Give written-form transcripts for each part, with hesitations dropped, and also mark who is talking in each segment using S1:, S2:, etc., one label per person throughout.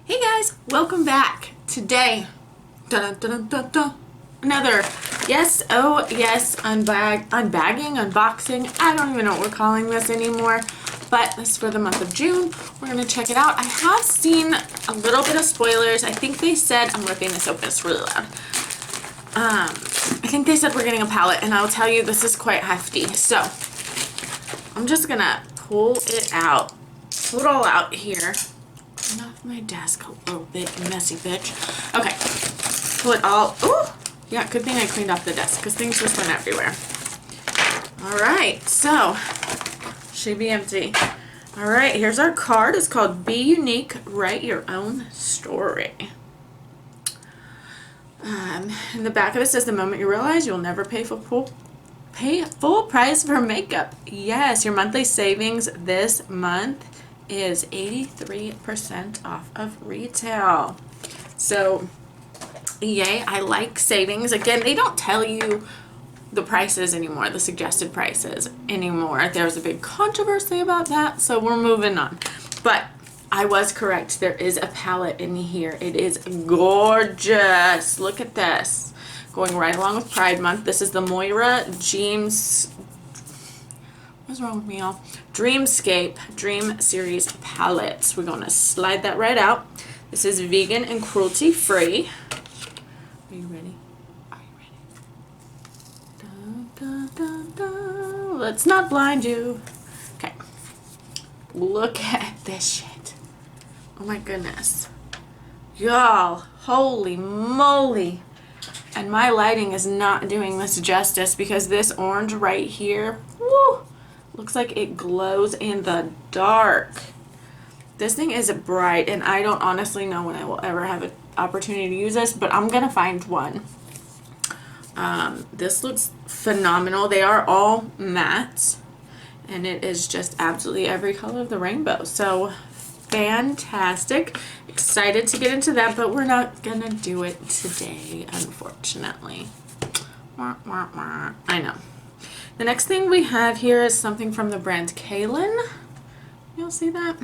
S1: Hey guys, welcome back. Today, another Yes Oh Yes unbagging, unboxing. I don't even know what we're calling this anymore, but this is for the month of June. We're gonna check it out. I have seen a little bit of spoilers. I think they said, I'm ripping this open, it's really loud. I think they said we're getting a palette, and I'll tell you this is quite hefty. So I'm just gonna pull it all out here. Off my desk a little bit, messy bitch. Okay, pull it all. Ooh, yeah, good thing I cleaned off the desk because things just went everywhere. All right, so should be empty. All right, here's our card. It's called Be Unique, Write Your Own Story. In the back of it says, the moment you realize you'll never pay full price for makeup. Yes, your monthly savings this month is 83% off of retail. So yay, I like savings. Again, they don't tell you the prices anymore, the suggested prices anymore. There's a big controversy about that, so we're moving on. But I was correct, there is a palette in here. It is gorgeous. Look at this, going right along with Pride Month. This is the Moira James, what's wrong with me, y'all? Dreamscape Dream Series palettes. We're gonna slide that right out. This is vegan and cruelty free. Are you ready? Are you ready? Dun, dun, dun, dun. Let's not blind you. Okay. Look at this shit. Oh my goodness. Y'all, holy moly. And my lighting is not doing this justice because this orange right here, woo, looks like it glows in the dark. This thing is bright, and I don't honestly know when I will ever have an opportunity to use this, but I'm gonna find one. This looks phenomenal. They are all matte, and it is just absolutely every color of the rainbow. So fantastic. Excited to get into that, but we're not gonna do it today, unfortunately. I know. The next thing we have here is something from the brand Kaylin. You'll see that?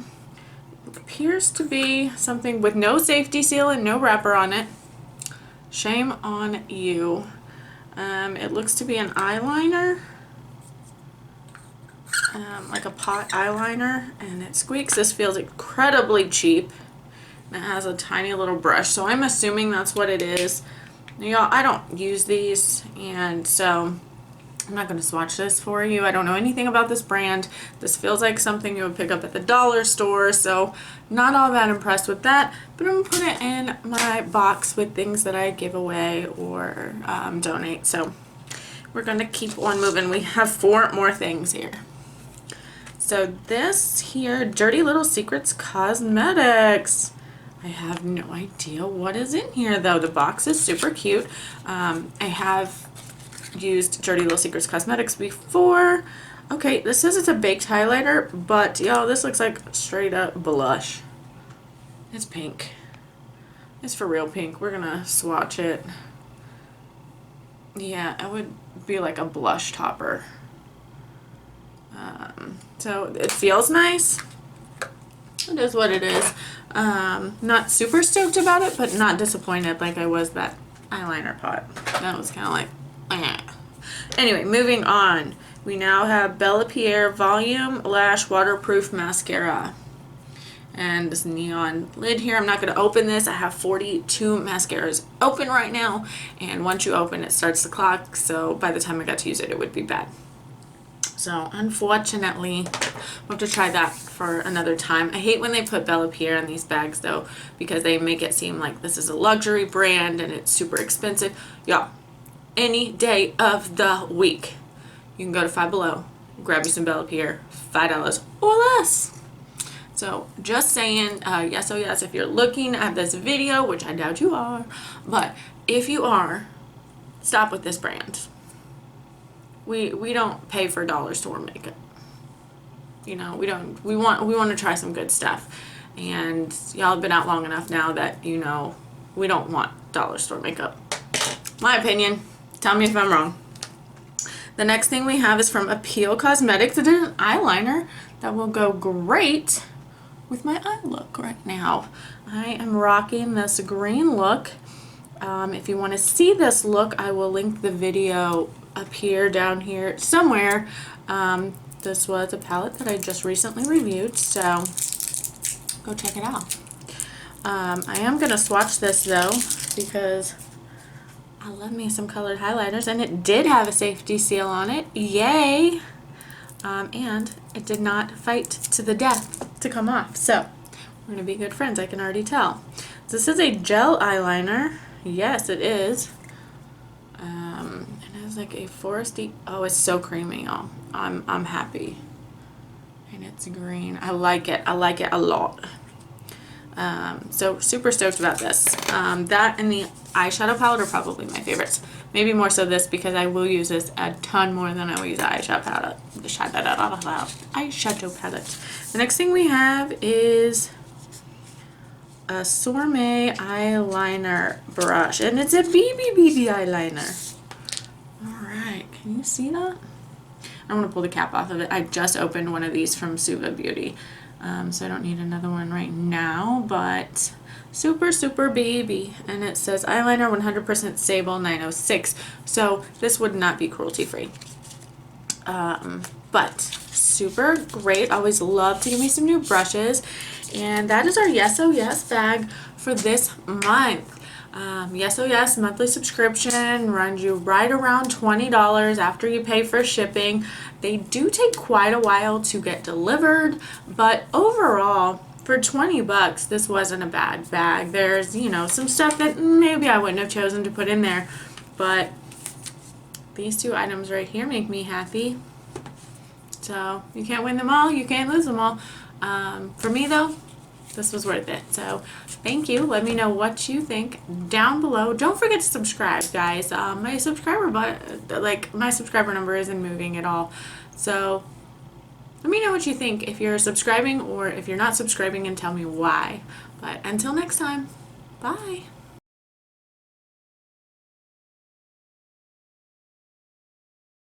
S1: It appears to be something with no safety seal and no wrapper on it. Shame on you. It looks to be an eyeliner. Like a pot eyeliner, and it squeaks. This feels incredibly cheap. And it has a tiny little brush, so I'm assuming that's what it is. Y'all, I don't use these, and so I'm not going to swatch this for you. I don't know anything about this brand. This feels like something you would pick up at the dollar store, so not all that impressed with that, but I'm going to put it in my box with things that I give away or donate. So we're going to keep on moving. We have 4 more things here. So this here, Dirty Little Secrets Cosmetics. I have no idea what is in here though. The box is super cute. I have used Dirty Little Secrets Cosmetics before. Okay, this says it's a baked highlighter, but y'all, this looks like straight up blush. It's pink. It's for real pink. We're gonna swatch it. Yeah, it would be like a blush topper. So it feels nice. It is what it is. Not super stoked about it, but not disappointed like I was that eyeliner pot. That was kind of like, eh. Anyway, moving on. We now have Bella Pierre Volume Lash Waterproof Mascara. And this neon lid here. I'm not going to open this. I have 42 mascaras open right now. And once you open, it starts the clock. So by the time I got to use it, it would be bad. So unfortunately, we'll have to try that for another time. I hate when they put Bella Pierre in these bags though, because they make it seem like this is a luxury brand and it's super expensive. Y'all, any day of the week, you can go to Five Below, grab you some Bella Pierre, $5 or less. So just saying, yes oh yes, if you're looking at this video, which I doubt you are, but if you are, stop with this brand. We don't pay for dollar store makeup. You know, we want to try some good stuff. And y'all have been out long enough now that you know we don't want dollar store makeup. My opinion. Tell me if I'm wrong. The next thing we have is from Appeal Cosmetics. It is an eyeliner that will go great with my eye look right now. I am rocking this green look. If you want to see this look, I will link the video up here, down here, somewhere. This was a palette that I just recently reviewed, so go check it out. I am going to swatch this though, because I love me some colored highlighters, and it did have a safety seal on it. Yay! And it did not fight to the death to come off. So we're going to be good friends, I can already tell. This is a gel eyeliner. Yes, it is. It has like a foresty. Oh, it's so creamy, y'all. I'm happy. And it's green. I like it. I like it a lot. So super stoked about this. That and the eyeshadow palette are probably my favorites. Maybe more so this, because I will use this a ton more than I will use the eyeshadow palette. Eyeshadow palette. The next thing we have is a Sourmet eyeliner brush, and it's a BB eyeliner. Alright, can you see that? I'm going to pull the cap off of it. I just opened one of these from Suva Beauty, so I don't need another one right now, but super, super baby. And it says eyeliner 100% Sable 906, so this would not be cruelty free. But super great. Always love to give me some new brushes. And that is our Yes Oh Yes bag for this month. Yes Oh Yes monthly subscription runs you right around $20 after you pay for shipping. They do take quite a while to get delivered, but overall, for 20 bucks, this wasn't a bad bag. There's, you know, some stuff that maybe I wouldn't have chosen to put in there, but these two items right here make me happy. So you can't win them all, you can't lose them all. For me though, this was worth it. So thank you. Let me know what you think down below. Don't forget to subscribe, guys. My subscriber number isn't moving at all. So let me know what you think if you're subscribing or if you're not subscribing, and tell me why. But until next time, bye.